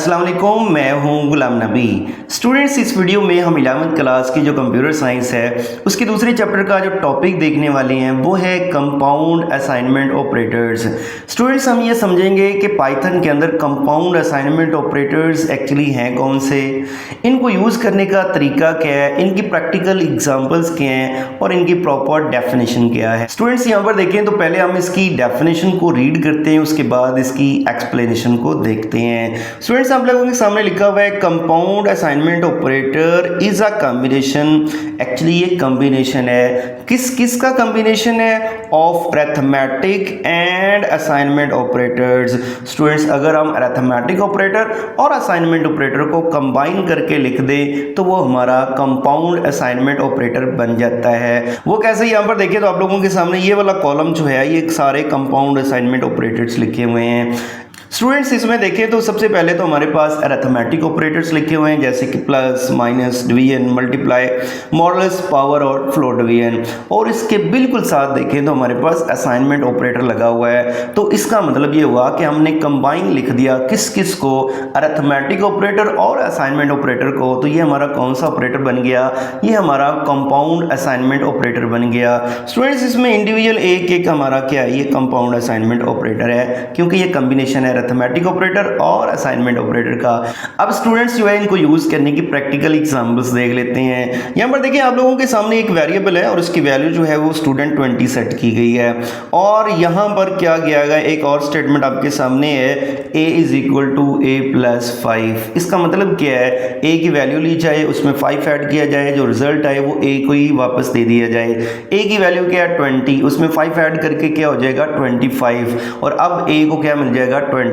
अस्सलाम वालेकुम, मैं हूं गुलाम नबी। स्टूडेंट्स, इस वीडियो में हम 11वीं क्लास की जो कंप्यूटर साइंस है उसके दूसरे चैप्टर का जो टॉपिक देखने वाले हैं वो है कंपाउंड असाइनमेंट ऑपरेटर्स। स्टूडेंट्स, हम ये समझेंगे कि पाइथन के अंदर कंपाउंड असाइनमेंट ऑपरेटर्स एक्चुअली हैं कौन से, इनको यूज़ करने का तरीका क्या है, इनकी प्रैक्टिकल एग्जाम्पल्स क्या हैं और इनकी प्रॉपर डेफिनेशन क्या है। स्टूडेंट्स, यहाँ पर देखें तो पहले हम इसकी डेफिनेशन को रीड करते हैं, उसके बाद इसकी एक्सप्लेनेशन को देखते हैं। स्टूडेंट्स, आप लोगों के सामने लिखा हुआ है compound assignment operator is a combination. Actually ये कॉम्बिनेशन है, किस का कॉम्बिनेशन है? Of arithmetic and assignment operators. Students, अगर हम अरिथमेटिक ऑपरेटर और असाइनमेंट ऑपरेटर को कंबाइन करके लिख दें तो वो हमारा कंपाउंड असाइनमेंट ऑपरेटर बन जाता है। वो कैसे, यहाँ पर देखिए तो आप लोगों के सामने ये वाला कॉलम जो है ये सारे कंपाउंड असाइनमेंट ऑपरेटर्स लिखे हुए हैं। स्टूडेंट्स, इसमें देखें तो सबसे पहले तो हमारे पास अरिथमेटिक ऑपरेटर्स लिखे हुए हैं जैसे कि plus, minus, division, multiply, modulus, power और फ्लोट डिवीजन। और इसके बिल्कुल साथ देखें तो हमारे पास असाइनमेंट ऑपरेटर लगा हुआ है। तो इसका मतलब ये हुआ कि हमने कंबाइन लिख दिया किस को, अरिथमेटिक ऑपरेटर और असाइनमेंट ऑपरेटर को। तो ये हमारा कौन सा ऑपरेटर बन गया? ये हमारा कंपाउंड असाइनमेंट ऑपरेटर बन गया। स्टूडेंट्स, इसमें इंडिविजुअल एक हमारा क्या है, ये कंपाउंड असाइनमेंट ऑपरेटर है क्योंकि ये कॉम्बिनेशन है अरिथमेटिक ऑपरेटर और असाइनमेंट ऑपरेटर का। अब स्टूडेंट्स जो है इनको यूज करने की प्रैक्टिकल एग्जांपल्स देख लेते हैं। यहाँ पर देखिए आप लोगों के सामने एक वेरिएबल है और उसकी वैल्यू जो है वो स्टूडेंट 20 सेट की गई है। और यहाँ पर क्या किया गया, एक और स्टेटमेंट आपके सामने है, a is equal to a plus 5। इसका मतलब क्या है, a की वैल्यू ली जाए, उसमें 5 ऐड किया जाए, जो रिजल्ट आए वो a को ही वापस दे दिया जाए। a की वैल्यू क्या है 20, उसमें 5 ऐड करके क्या हो जाएगा 25, और अब a को क्या मिल जाएगा 25।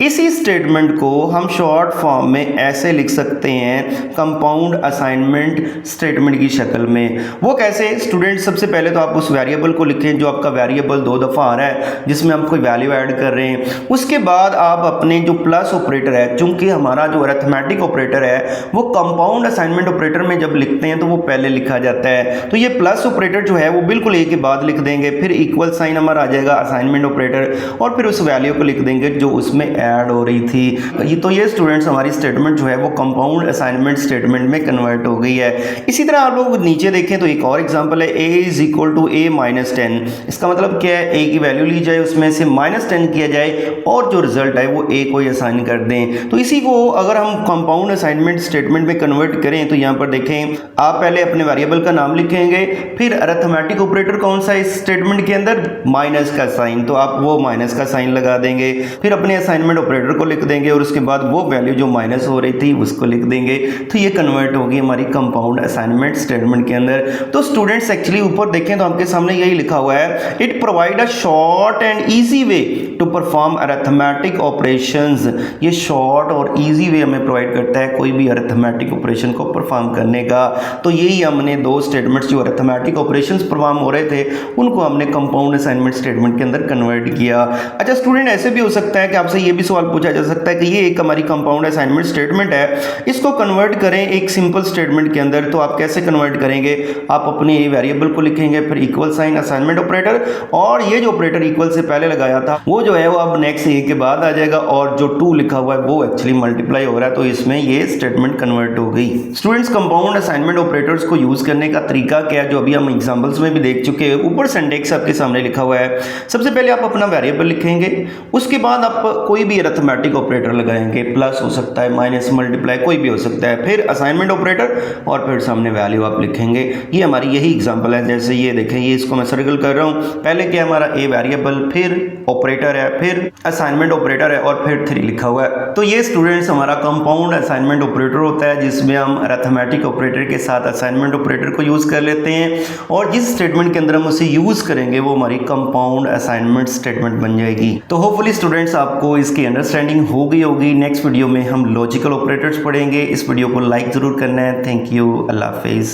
इसी स्टेटमेंट को हम शॉर्ट फॉर्म में ऐसे लिख सकते हैं कंपाउंड असाइनमेंट स्टेटमेंट की शक्ल में। वो कैसे? स्टूडेंट, सबसे पहले तो आप उस वेरिएबल को लिखें जो आपका वेरिएबल 2 दफ़ा आ रहा है जिसमें हम कोई वैल्यू ऐड कर रहे हैं। उसके बाद आप अपने जो प्लस ऑपरेटर है, चूंकि हमारा जो अरिथमेटिक ऑपरेटर है वो कंपाउंड असाइनमेंट ऑपरेटर में जब लिखते हैं तो वो पहले लिखा जाता है, तो ये प्लस ऑपरेटर जो है वो बिल्कुल एक के बाद लिख देंगे, फिर इक्वल साइन हमारा आ जाएगा असाइनमेंट ऑपरेटर, और फिर उस वैल्यू को लिख देंगे जो उसमें ऐड हो रही थी। तो ये स्टूडेंट्स हमारी स्टेटमेंट जो है वो कंपाउंड असाइनमेंट स्टेटमेंट में कन्वर्ट हो गई है। इसी तरह आप लोग नीचे देखें तो एक और एग्जांपल है, a is equal to a minus 10। इसका मतलब क्या है, a की वैल्यू ली जाए, उसमें से माइनस 10 किया जाए और जो रिजल्ट है वो a को ही असाइन कर दें। तो इसी को अगर हम कंपाउंड असाइनमेंट स्टेटमेंट में कन्वर्ट करें तो यहाँ पर देखें, आप पहले अपने वेरिएबल का नाम लिखेंगे, फिर अरिथमेटिक ऑपरेटर कौन सा इस स्टेटमेंट के अंदर, माइनस का साइन, तो आप वो माइनस का साइन लगा देंगे, फिर अपने असाइनमेंट ऑपरेटर को लिख देंगे और उसके बाद वो वैल्यू जो माइनस हो रही थी उसको लिख देंगे। तो ये कन्वर्ट होगी हमारी कंपाउंड असाइनमेंट स्टेटमेंट के अंदर। तो स्टूडेंट्स, एक्चुअली ऊपर देखें तो आपके सामने यही लिखा हुआ है, it provide a short and easy way to perform arithmetic operations. ये शॉर्ट और इजी वे हमें प्रोवाइड करता है कोई भी अरिथमेटिक ऑपरेशन को परफॉर्म करने का। तो यही हमने दो स्टेटमेंट्स जो अरिथमेटिक ऑपरेशंस परफॉर्म हो रहे थे उनको हमने कंपाउंड असाइनमेंट स्टेटमेंट के अंदर कन्वर्ट किया। अच्छा स्टूडेंट, ऐसे भी हो सकता है कि आपसे ये भी सवाल पूछा जा सकता है कि ये एक हमारी कंपाउंड असाइनमेंट स्टेटमेंट है, इसको कन्वर्ट करें एक सिंपल स्टेटमेंट के अंदर, तो आप कैसे कन्वर्ट करेंगे? आप अपने वेरिएबल को लिखेंगे, फिर इक्वल साइन असाइनमेंट ऑपरेटर, और ये जो ऑपरेटर इक्वल से पहले लगाया था वो जो है वो अब नेक्स्ट ए के बाद आ जाएगा, और जो 2 लिखा हुआ है वो एक्चुअली मल्टीप्लाई हो रहा है, तो इसमें ये स्टेटमेंट कन्वर्ट हो गई। स्टूडेंट्स, कंपाउंड असाइनमेंट ऑपरेटर्स को यूज करने का तरीका क्या है, जो अभी हम एग्जांपल्स में भी देख चुके हैं। ऊपर सिंटैक्स आपके सामने लिखा हुआ है, सबसे पहले आप अपना वेरिएबल लिखेंगे, उसके बाद आप कोई भी अरिथमेटिक ऑपरेटर लगाएंगे, प्लस हो सकता है, माइनस, मल्टीप्लाई, कोई भी हो सकता है, फिर असाइनमेंट ऑपरेटर और फिर सामने वैल्यू आप लिखेंगे। ये हमारी यही एग्जांपल है, जैसे ये देखें, ये इसको मैं सर्कल कर रहा हूँ, पहले क्या हमारा ए वेरिएबल, फिर ऑपरेटर है, फिर असाइनमेंट ऑपरेटर है और फिर 3 लिखा हुआ है। तो ये स्टूडेंट्स हमारा कंपाउंड असाइनमेंट ऑपरेटर होता है जिसमें हम अरिथमेटिक ऑपरेटर के साथ असाइनमेंट ऑपरेटर को यूज कर लेते हैं, और जिस स्टेटमेंट के अंदर हम उसे यूज करेंगे वो हमारी कंपाउंड असाइनमेंट स्टेटमेंट बन जाएगी। तो होपफुली स्टूडेंट्स आपको इसकी अंडरस्टैंडिंग हो गई होगी। नेक्स्ट वीडियो में हम लॉजिकल ऑपरेटर्स पढ़ेंगे। इस वीडियो को लाइक जरूर करना है। थैंक यू, अल्लाह हाफिज़।